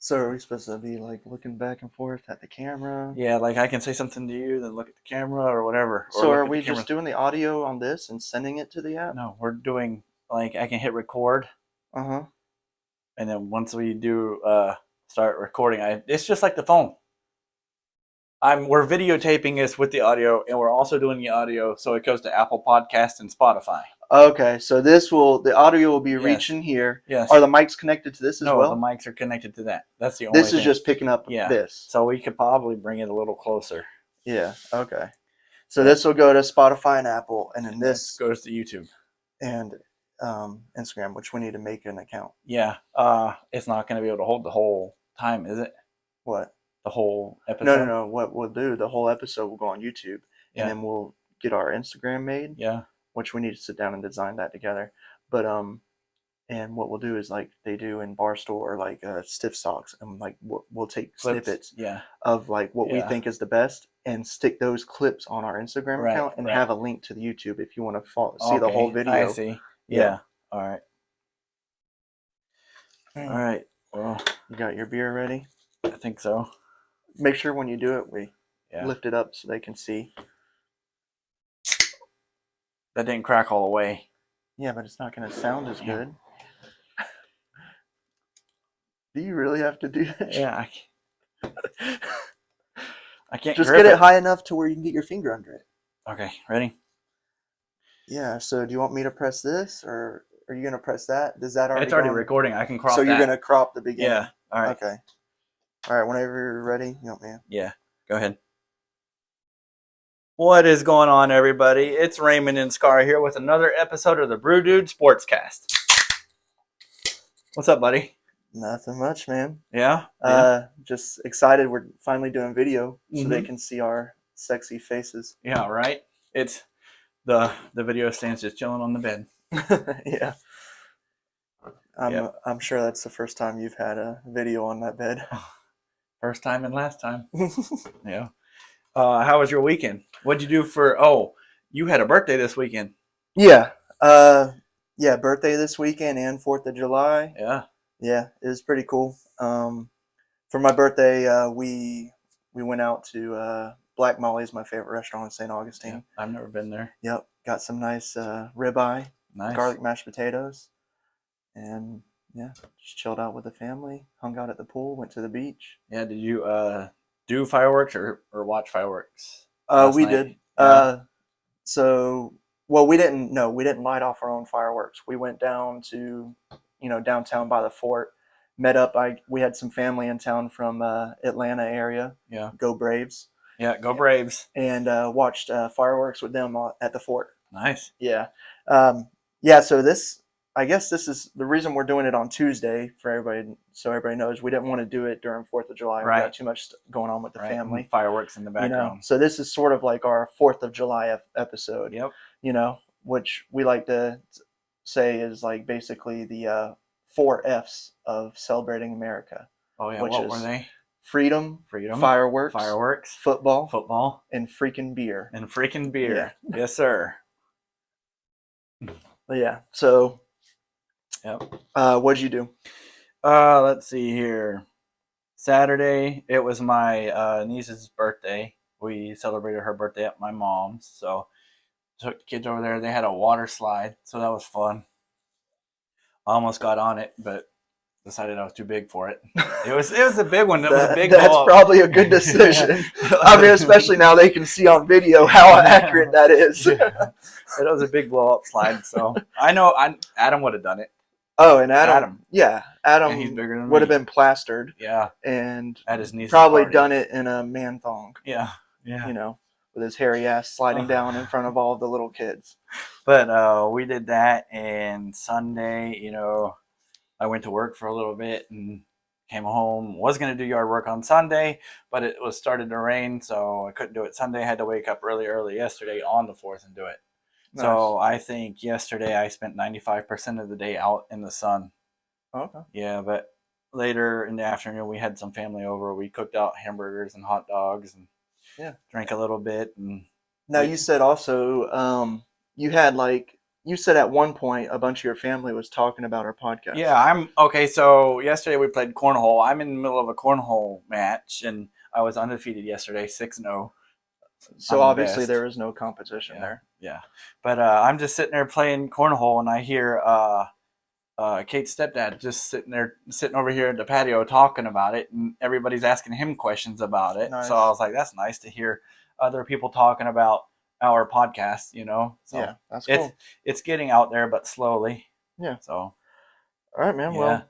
So are we supposed to be like looking back and forth at the camera? Yeah, like I can say something to you, then look at the camera or whatever. Or So look are at the we camera. just doing the audio on this and sending it to the app? No, we're doing like I can hit record, Uh-huh. and then once we do start recording, it's just like the phone. We're videotaping this with the audio, and we're also doing the audio, so it goes to Apple Podcast and Spotify. Okay, so the audio will be Yes. reaching here. Yes. Are the mics connected to this as No, well? the mics are connected to that. That's the only This is thing. just picking up this. So we could probably bring it a little closer. Yeah, okay. So this will go to Spotify and Apple, and then this goes to YouTube. And Instagram, which we need to make an account. Yeah. It's not going to be able to hold the whole time, is it? What? The whole episode? No. What we'll do, the whole episode will go on YouTube, and then we'll get our Instagram made. Yeah. Which we need to sit down and design that together. But and what we'll do is like they do in Barstool or like Stiff Socks, and like we'll take Clips. snippets of like what we think is the best, and stick those clips on our Instagram account, and have a link to the YouTube if you want to see the whole video. I see. Yeah. All right. All right. Well, you got your beer ready? I think so. Make sure when you do it, we lift it up so they can see. That didn't crack all the way. Yeah, but it's not going to sound as good. Do you really have to do that? Yeah. I can't. Just get it high enough to where you can get your finger under it. Okay, ready? Yeah, so do you want me to press this, or are you going to press that? Does that already It's already recording. I can crop So that. you're going to crop the beginning? Yeah. All right. Okay. All right, whenever you're ready, you want me to? Yeah, go ahead. What is going on, everybody? It's Raymond and Scar here with another episode of the Brew Sportscast. What's up, buddy? Nothing much, man. Yeah? Just excited we're finally doing video so they can see our sexy faces. Yeah, right? It's the video stands just chilling on the bed. Yeah. I'm sure that's the first time you've had a video on that bed. First time and last time. Yeah. How was your weekend? What'd you do you had a birthday this weekend. Yeah. Birthday this weekend and 4th of July. Yeah. Yeah, it was pretty cool. For my birthday, we went out to Black Molly's, my favorite restaurant in St. Augustine. Yeah, I've never been there. Yep. Got some nice ribeye, garlic mashed potatoes, and just chilled out with the family, hung out at the pool, went to the beach. Yeah, did you do fireworks or watch fireworks? We did. Yeah. We didn't light off our own fireworks. We went down to, downtown by the fort, met up. We had some family in town from Atlanta area. Yeah. Go Braves. Yeah, go Braves. And watched fireworks with them at the fort. Nice. Yeah. So I guess this is the reason we're doing it on Tuesday for everybody, so everybody knows we didn't want to do it during 4th of July. Right. We got too much going on with the family. And fireworks in the background. So this is sort of like our 4th of July episode. Yep. Which we like to say is like basically the 4 F's of celebrating America. Oh yeah, what were they? Freedom, fireworks, football, and freaking beer. Yeah. Yes, sir. Yeah. So. Yep. What'd you do? Let's see here. Saturday, it was my niece's birthday. We celebrated her birthday at my mom's, so took the kids over there. They had a water slide, so that was fun. I almost got on it, but decided I was too big for it. It was a big one. It was a big. That's probably a good decision. I mean, especially now they can see on video how accurate that is. Yeah. It was a big blow up slide, so I know Adam would have done it. Oh, and Adam. Yeah, Adam he's bigger than would have been plastered. Yeah. And at his niece's probably party. done it in a man thong. Yeah. Yeah. With his hairy ass sliding down in front of all the little kids. But we did that, and Sunday, I went to work for a little bit and came home. Was going to do yard work on Sunday, but it was started to rain, so I couldn't do it Sunday. I had to wake up early yesterday on the 4th and do it. Nice. So I think yesterday I spent 95% of the day out in the sun. Okay. Yeah, but later in the afternoon we had some family over. We cooked out hamburgers and hot dogs and drank a little bit. And now you said also you had like you said at one point a bunch of your family was talking about our podcast. Yeah, okay. So yesterday we played cornhole. I'm in the middle of a cornhole match, and I was undefeated yesterday, 6-0. So obviously there is no competition there. Yeah, but I'm just sitting there playing cornhole, and I hear Kate's stepdad just sitting over here at the patio talking about it, and everybody's asking him questions about it. Nice. So I was like, that's nice to hear other people talking about our podcast, So yeah, that's cool. It's getting out there, but slowly. Yeah. So, all right, man. Yeah.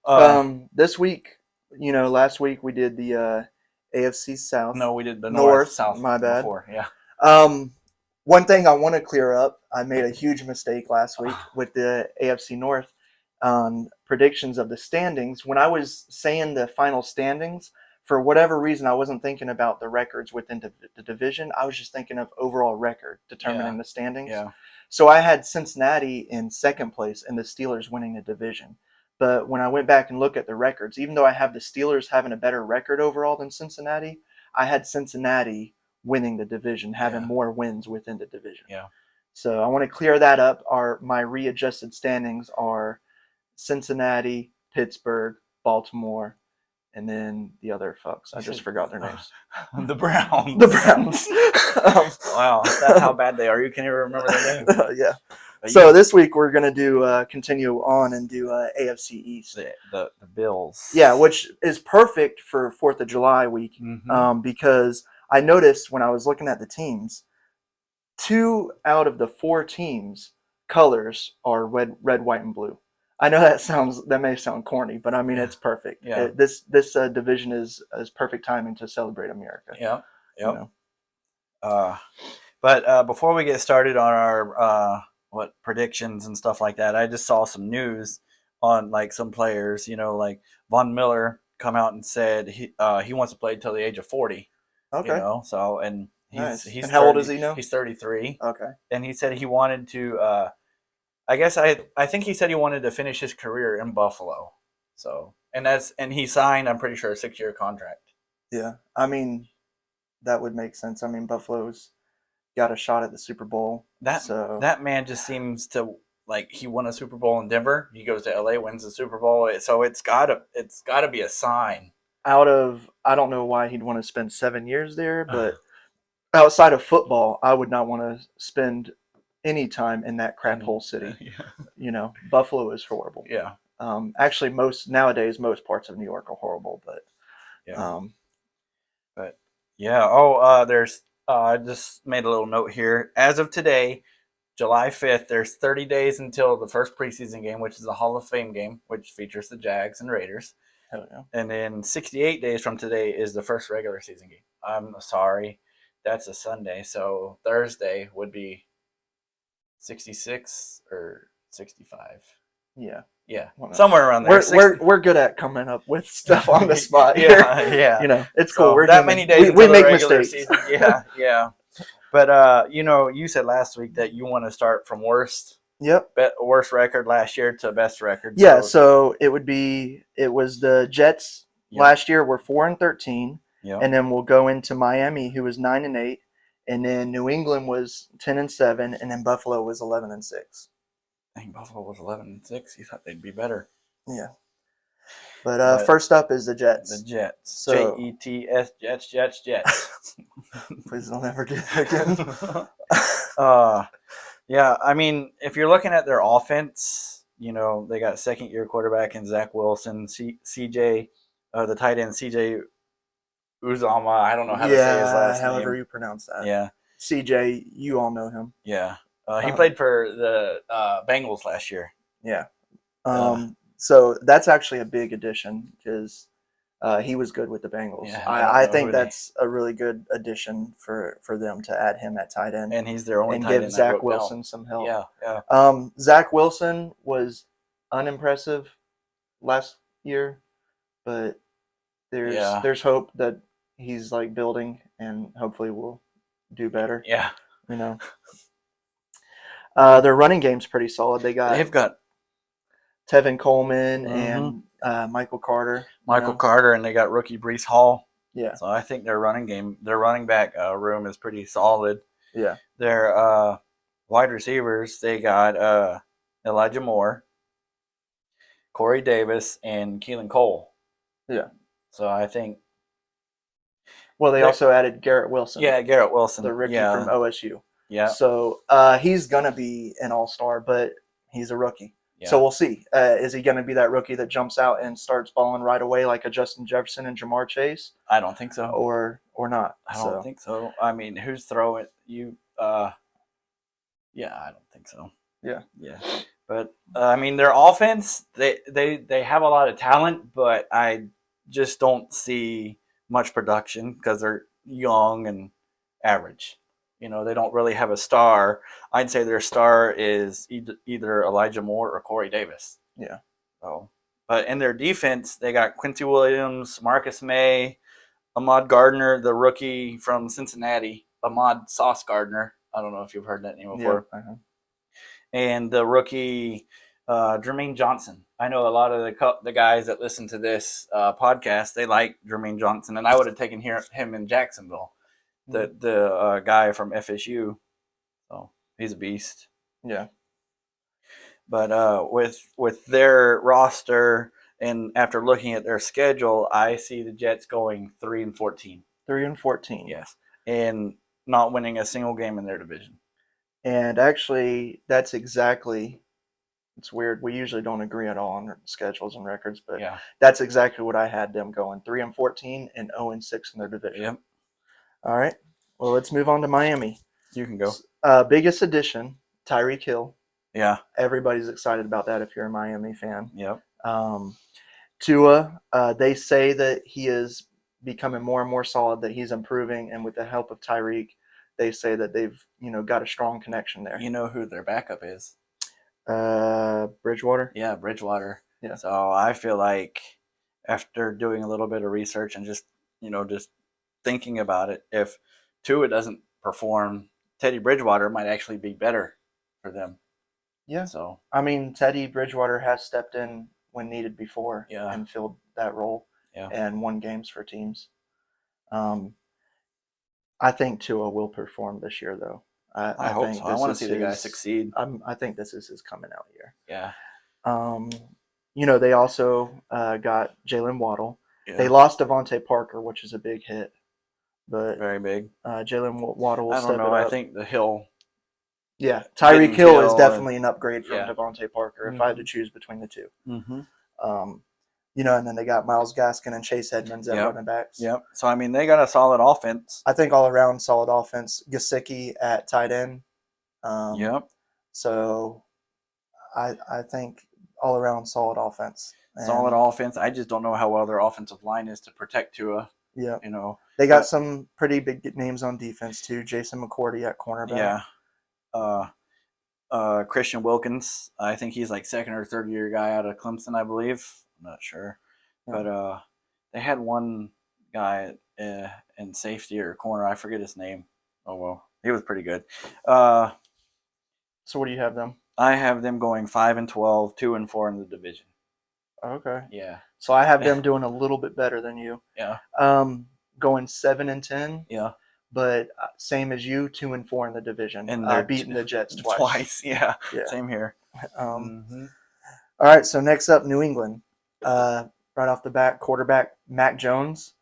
Well, this week, last week we did the AFC South. No, we did the North South. My bad. Before. Yeah. One thing I want to clear up, I made a huge mistake last week with the AFC North on predictions of the standings. When I was saying the final standings, for whatever reason, I wasn't thinking about the records within the division. I was just thinking of overall record determining the standings. Yeah. So I had Cincinnati in second place and the Steelers winning the division. But when I went back and looked at the records, even though I have the Steelers having a better record overall than Cincinnati, I had Cincinnati winning the division, having more wins within the division. Yeah. So I want to clear that up. My readjusted standings are Cincinnati, Pittsburgh, Baltimore, and then the other fucks. I just forgot their names. The Browns. The Browns. Wow, that's how bad they are. You can't even remember their name. Yeah. So this week we're gonna do continue on and do AFC East. The Bills. Yeah, which is perfect for 4th of July week, because I noticed when I was looking at the teams, 2 out of the 4 teams' colors are red, white, and blue. I know that may sound corny, but I mean it's perfect. Yeah. This division is perfect timing to celebrate America. Yeah. Yep. But before we get started on our predictions and stuff like that, I just saw some news on like some players. Like Von Miller come out and said he wants to play till the age of 40. Okay. So and he's nice. he's and how 30, old is he now? He's 33. Okay. And he said he wanted to. I think he said he wanted to finish his career in Buffalo. So and he signed, I'm pretty sure, a 6-year contract. Yeah, I mean, that would make sense. I mean, Buffalo's got a shot at the Super Bowl. That man just seems to he won a Super Bowl in Denver. He goes to LA, wins the Super Bowl. So it's gotta be a sign. I don't know why he'd want to spend 7 years there, but outside of football, I would not want to spend any time in that crap hole city. Buffalo is horrible. Yeah. Actually, most parts of New York are horrible, but there's I just made a little note here. As of today, July 5th, there's 30 days until the first preseason game, which is a Hall of Fame game, which features the Jags and Raiders. Hell yeah. And then 68 days from today is the first regular season game. I'm sorry, that's a Sunday, so Thursday would be 66 or 65. Yeah. Yeah. Somewhere around there. We're good at coming up with stuff on the spot. Yeah. It's cool. We're that many days we make mistakes. Season. Yeah. But you said last week that you want to start from worst. Yep. Worst record last year to best record. Yeah, so it was the Jets last year were 4-13. Yep. And then we'll go into Miami, who was 9-8. And then New England was 10-7, and then Buffalo was 11-6. I think Buffalo was 11-6. You thought they'd be better. Yeah. But first up is the Jets. The Jets. So, Jets, Jets. Please don't ever do that again. Yeah, I mean, if you're looking at their offense, they got second-year quarterback in Zach Wilson, CJ, the tight end CJ Uzama. I don't know how to say his last name. However you pronounce that. Yeah. CJ, you all know him. Yeah. He played for the Bengals last year. Yeah. So that's actually a big addition because he was good with the Bengals. Yeah, I think that's a really good addition for them to add him at tight end. And he's their only and tight end. give Zach Wilson some help. Yeah. Zach Wilson was unimpressive last year, but there's hope that he's building and hopefully will do better. Yeah. Their running game's pretty solid. They've got Tevin Coleman and Michael Carter. Carter, and they got rookie Breece Hall. Yeah. So I think their running back room is pretty solid. Yeah. Their wide receivers, they got Elijah Moore, Corey Davis, and Keelan Cole. Yeah. So I think. Well, they also added Garrett Wilson. Yeah, Garrett Wilson, the rookie from OSU. Yeah. So he's gonna be an all-star, but he's a rookie. Yeah. So we'll see. Is he gonna be that rookie that jumps out and starts balling right away like a Justin Jefferson and Jamar Chase? I don't think so. Or not. I don't think so. I mean, who's throwing you? Yeah, I don't think so. Yeah. But I mean, their offense, they have a lot of talent, but I just don't see much production because they're young and average. They don't really have a star. I'd say their star is either Elijah Moore or Corey Davis. Yeah. But in their defense, they got Quincy Williams, Marcus May, Ahmad Gardner, the rookie from Cincinnati, Ahmad Sauce Gardner. I don't know if you've heard that name before. Yeah, I have. And the rookie Jermaine Johnson. I know a lot of the guys that listen to this podcast, they like Jermaine Johnson, and I would have taken him in Jacksonville, the guy from FSU. So he's a beast. Yeah. But with their roster and after looking at their schedule, I see the Jets going 3-14. 3-14. Yes, and not winning a single game in their division. And actually, that's exactly. It's weird. We usually don't agree at all on schedules and records, but that's exactly what I had them going: 3-14 and 0-6 in their division. Yep. All right. Well, let's move on to Miami. You can go. Biggest addition, Tyreek Hill. Yeah. Everybody's excited about that if you're a Miami fan. Yep. Tua, they say that he is becoming more and more solid, that he's improving, and with the help of Tyreek, they say that they've got a strong connection there. You know who their backup is? Bridgewater. Yeah, Bridgewater. Yeah. So I feel like after doing a little bit of research and just thinking about it, if Tua doesn't perform, Teddy Bridgewater might actually be better for them. Yeah. So I mean, Teddy Bridgewater has stepped in when needed before and filled that role and won games for teams. I think Tua will perform this year, though. I hope think so. I want to see the guy succeed. I think this is his coming out year. Yeah. They also got Jalen Waddle. Yeah. They lost Devontae Parker, which is a big hit. But very big. Jalen Waddle will step it up. I think the Hill. Yeah, Tyreek Hill is definitely an upgrade from Devontae Parker if I had to choose between the two. Mm-hmm. And then they got Myles Gaskin and Chase Edmonds at running backs. Yep. So, I mean, they got a solid offense. I think all around solid offense. Gesicki at tight end. Yep. So, I think all around solid offense. Solid offense. I just don't know how well their offensive line is to protect Tua. Yeah. They got some pretty big names on defense, too. Jason McCourty at cornerback. Yeah. Christian Wilkins. I think he's like second or third year guy out of Clemson, I believe. I'm not sure. Yeah. But they had one guy in safety or corner. I forget his name. Oh, well. He was pretty good. So what do you have them? I have them going 5-12, 2-4 in the division. Okay. Yeah. So I have them doing a little bit better than you. Yeah. Going 7-10. Yeah. But same as you, 2-4 in the division. And they're beating the Jets twice. Twice, yeah. Same here. All right, so next up, New England. Right off the bat, quarterback Mack Jones.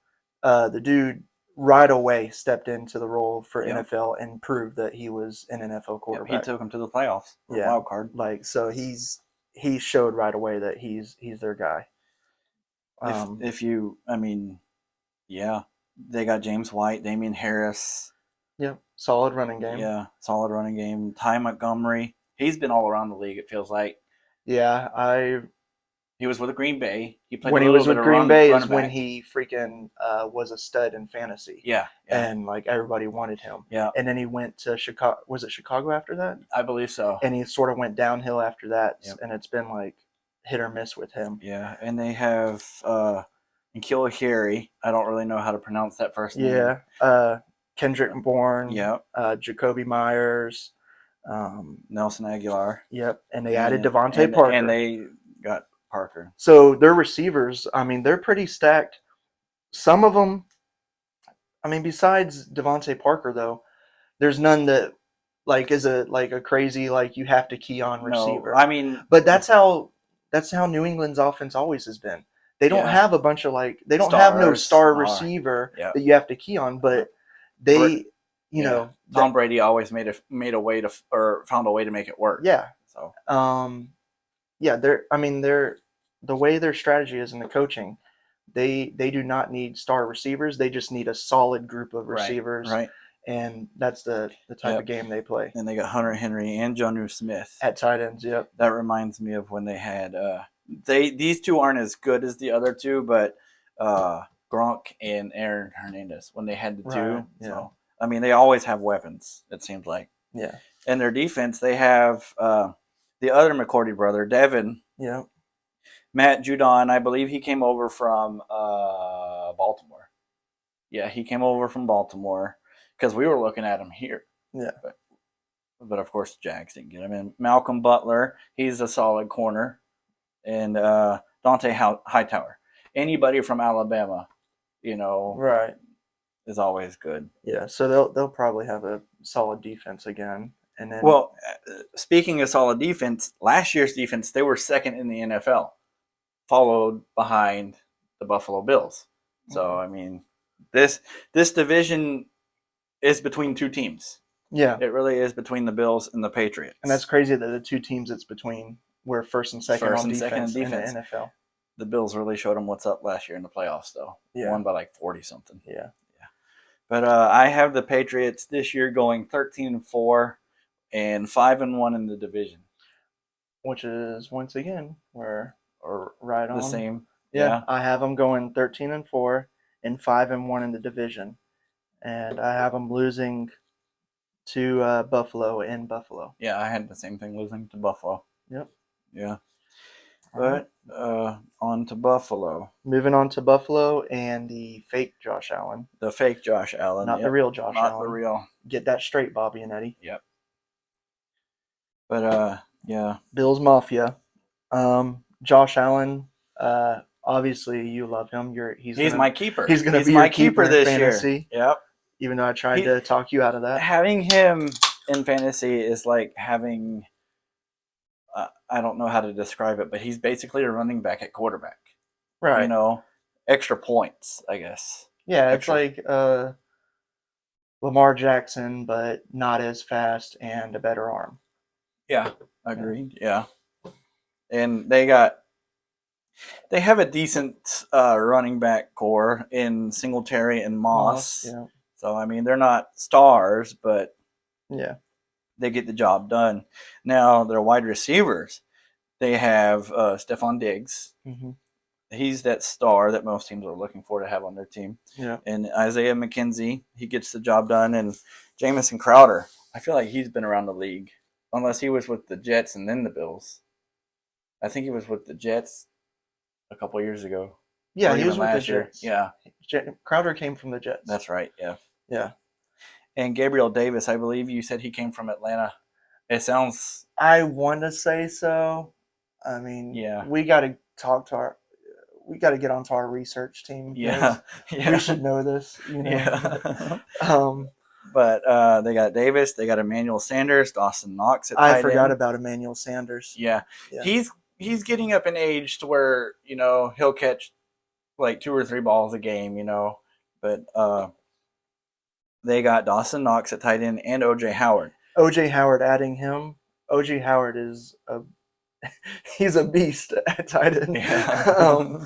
The dude right away stepped into the role for NFL and proved that he was an NFL quarterback. He took him to the playoffs. Wild card. So he showed right away that he's their guy. They got James White, Damian Harris. Yeah, solid running game. Yeah, solid running game. Ty Montgomery. He's been all around the league, it feels like. Yeah, he was with Green Bay. He played when he was with Green Bay is when he freaking was a stud in fantasy. Yeah. And like everybody wanted him. Yeah. And then he went to Chicago. Was it Chicago after that? I believe so. And he sort of went downhill after that. Yep. And it's been like hit or miss with him. Yeah. And they have N'Keal Harry. I don't really know how to pronounce that first name. Yeah. Kendrick Bourne. Yep. Jacoby Myers. Nelson Aguilar. Yep. And they added Devontae Parker. And they got Parker. So their receivers, they're pretty stacked. Some of them, besides Devontae Parker, though, there's none that like is a crazy like you have to key on receiver. No, I mean, But that's how New England's offense always has been. They don't Yeah. have a bunch of they don't have no star Stars. receiver Yeah. that you have to key on, but they Tom Brady always made a way to or found a way to make it work. Yeah. So they're the way their strategy is in the coaching, they do not need star receivers. They just need a solid group of receivers. Right. And that's the type of game they play. And they got Hunter Henry and Jonnu Smith at tight ends. Yep. That reminds me of when they had these two aren't as good as the other two, but Gronk and Aaron Hernandez when they had the two. Yeah. So I mean, they always have weapons. It seems like. Yeah. And their defense, they have the other McCourty brother, Devin. Yeah. Matt Judon, I believe he came over from Baltimore. Yeah, he came over from Baltimore because we were looking at him here. Yeah. But of course, Jags didn't get him. And Malcolm Butler, he's a solid corner. And Dante Hightower. Anybody from Alabama, right, is always good. Yeah, so they'll probably have a solid defense again. And then, well, speaking of solid defense, last year's defense, they were second in the NFL, followed behind the Buffalo Bills. So, I mean, this division is between two teams. Yeah. It really is between the Bills and the Patriots. And that's crazy that the two teams it's between were first and second on defense in the NFL. The Bills really showed them what's up last year in the playoffs, though. Yeah. Won by like 40-something. Yeah. But I have the Patriots this year going 13-4 and 5-1 in the division. Which is, once again, we're right on. The same. Yeah. I have them going 13-4 and 5-1 in the division. And I have them losing to Buffalo in Buffalo. Yeah, I had the same thing, losing to Buffalo. Yep. Yeah. But on to Buffalo. Moving on to Buffalo and the fake Josh Allen. The fake Josh Allen. Not the real Josh Allen. Not the real. Get that straight, Bobby and Eddie. Yep. But, yeah. Bills Mafia. Josh Allen, obviously you love him. He's my keeper. He's going to be my your keeper this fantasy. year. Yep. Even though I tried to talk you out of that. Having him in fantasy is like having... I don't know how to describe it, but he's basically a running back at quarterback. Right. Extra points, I guess. Yeah, it's like Lamar Jackson, but not as fast and a better arm. Yeah, agreed. Yeah. And they have a decent running back core in Singletary and Moss. Yeah. So, I mean, they're not stars, but yeah, they get the job done. Now, their wide receivers, they have Stephon Diggs. Mm-hmm. He's that star that most teams are looking for to have on their team. Yeah. And Isaiah McKenzie, he gets the job done. And Jamison Crowder, I feel like he's been around the league, unless he was with the Jets and then the Bills. I think he was with the Jets a couple years ago. Yeah, he was with the Jets. Yeah. Crowder came from the Jets. That's right, yeah. Yeah. And Gabriel Davis, I believe you said he came from Atlanta. It sounds... I want to say so. I mean, yeah. We got to get onto our research team. Yeah. We should know this. Yeah. But they got Davis, they got Emmanuel Sanders, Dawson Knox at I forgot about Emmanuel Sanders. Yeah. He's getting up in age to where, he'll catch like 2 or 3 balls a game, But they got Dawson Knox at tight end and O.J. Howard. O.J. Howard, adding him. O.J. Howard is he's a beast at tight end. Yeah.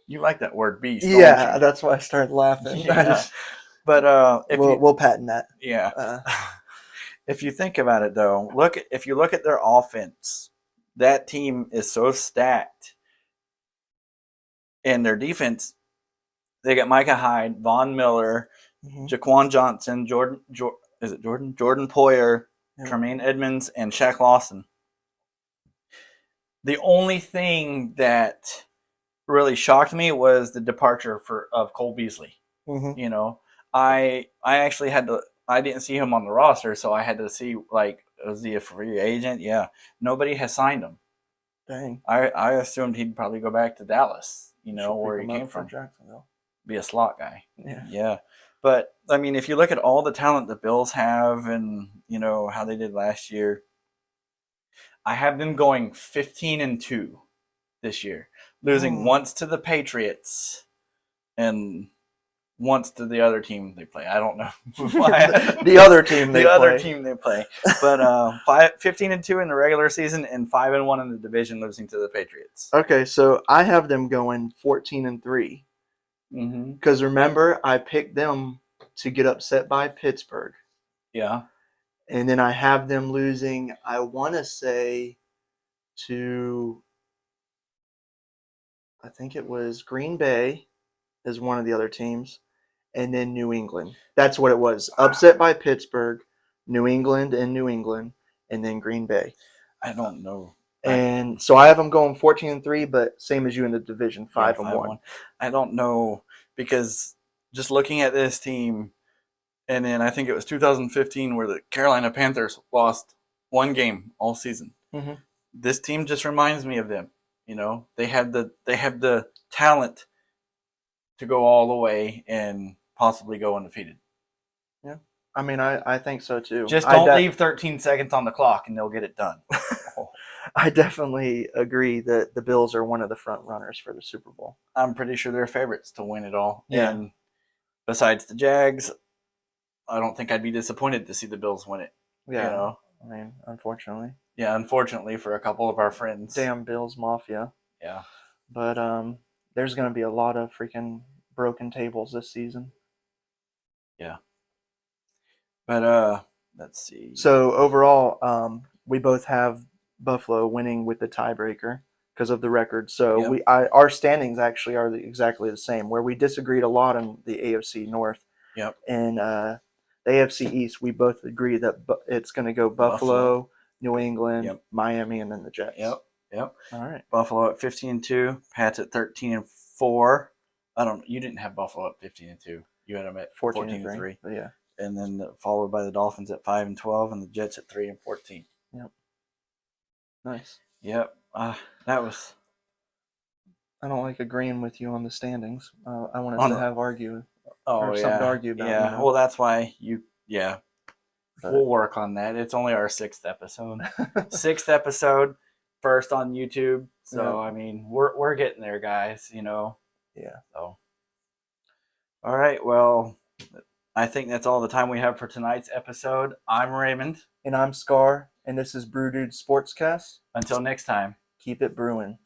You like that word beast, don't yeah, you? That's why I started laughing. Yeah. But we'll patent that. Yeah. If you think about it, though, if you look at their offense, that team is so stacked. And their defense, they got Micah Hyde, Von Miller, Jaquan Johnson, Jordan Poyer, Tremaine Edmonds, and Shaq Lawson. The only thing that really shocked me was the departure of Cole Beasley. Mm-hmm. I actually I didn't see him on the roster, so I had to see, was he a free agent? Yeah. Nobody has signed him. Dang. I assumed he'd probably go back to Dallas, where he came from. Jacksonville. Be a slot guy. Yeah. Yeah. But I mean, if you look at all the talent the Bills have, and how they did last year, I have them going 15-2 this year, losing once to the Patriots and once to the other team they play. I don't know the other team they play. But 15-2 in the regular season and 5-1 in the division, losing to the Patriots. Okay, so I have them going 14-3. Because remember, I picked them to get upset by Pittsburgh. Yeah. And then I have them losing, I want to say, to, I think it was Green Bay as one of the other teams, and then New England. That's what it was. Upset by Pittsburgh, New England, and then Green Bay. I don't know. And so I have them going 14-3, but same as you in the division, 5-1. I don't know, because just looking at this team, and then I think it was 2015 where the Carolina Panthers lost one game all season. Mm-hmm. This team just reminds me of them. They have the talent to go all the way and possibly go undefeated. Yeah, I mean, I think so too. Just don't leave 13 seconds on the clock, and they'll get it done. I definitely agree that the Bills are one of the front runners for the Super Bowl. I'm pretty sure they're favorites to win it all. Yeah. And besides the Jags, I don't think I'd be disappointed to see the Bills win it. Yeah. I mean, unfortunately. Yeah, unfortunately for a couple of our friends. Damn Bills Mafia. Yeah. But there's going to be a lot of freaking broken tables this season. Yeah. But let's see. So overall, we both have Buffalo winning with the tiebreaker because of the record. So our standings actually are exactly the same. Where we disagreed a lot in the AFC North. Yep. And the AFC East, we both agree that it's going to go Buffalo, New England, Miami, and then the Jets. Yep. All right. Buffalo at 15-2, Pats at 13-4. I don't. You didn't have Buffalo at 15-2. You had them at 14-3. Yeah. And then followed by the Dolphins at 5-12, and the Jets at 3-14. Yep. Nice. Yep. That was. I don't like agreeing with you on the standings. I want us to have something to argue about. Yeah. Well, that's why you. Yeah. We'll work on that. It's only our 6th episode. 6th episode, first on YouTube. So I mean, we're getting there, guys. Yeah. So. All right. Well, I think that's all the time we have for tonight's episode. I'm Raymond. And I'm Scar. And this is Brew Sportscast. Until next time. Keep it brewing.